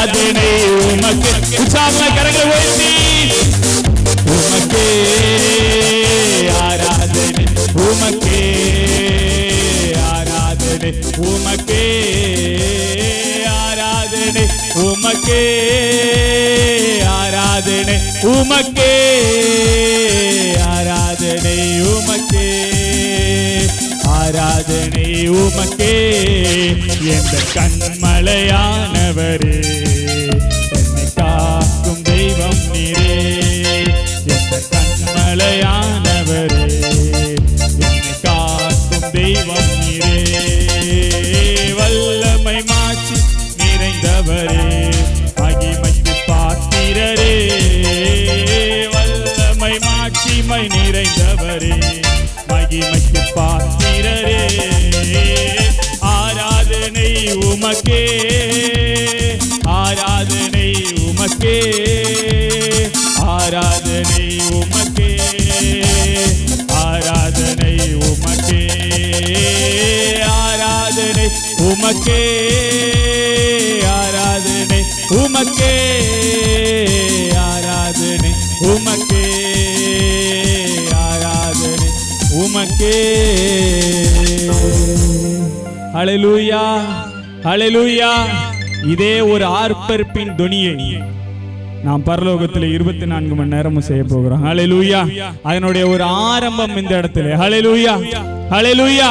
ஆராதனை உமக்கே. உற்சாகமாய் கரங்களை உயர்த்தி உமக்கே ஆராதனை உமக்கே ஆராதனை உமக்கே ஆராதனை உமக்கே ஆராதனை உமக்கே ஆராதனை உமக்கே ஆராதனை உமக்கே. எந்த கண்மலையானவரே என்னை காக்கும் தெய்வம் நீரே. எந்த கண்மலையானவரே என்னை காக்கும் தெய்வம் நீரே. வல்லமை மாட்சி நிறைந்தவரே மகிமைக்கு பாத்திரரே. வல்லமை மாட்சிமை நிறைந்தவரே மகிமைக்கு பாத்திரரே. ஆராதனை உமக்கே ஆராதனை உமக்கே ஆராதனை உமக்கே ஆராதனை உமக்கே ஆராதனை உமக்கே ஆராதனை உமக்கே ஆராதனை உமக்கே ஆராதனை உமக்கே. ஹல்லேலூயா ஹல்லேலூயா. இதே ஒரு ஆர்ப்பரிப்பின் துணியை நாம் பரலோகத்தில் 24 மணி நேரமும் செய்ய போகிறோம். ஹல்லேலூயா. அதனுடைய ஒரு ஆரம்பம் இந்த இடத்துல. ஹல்லேலூயா ஹல்லேலூயா.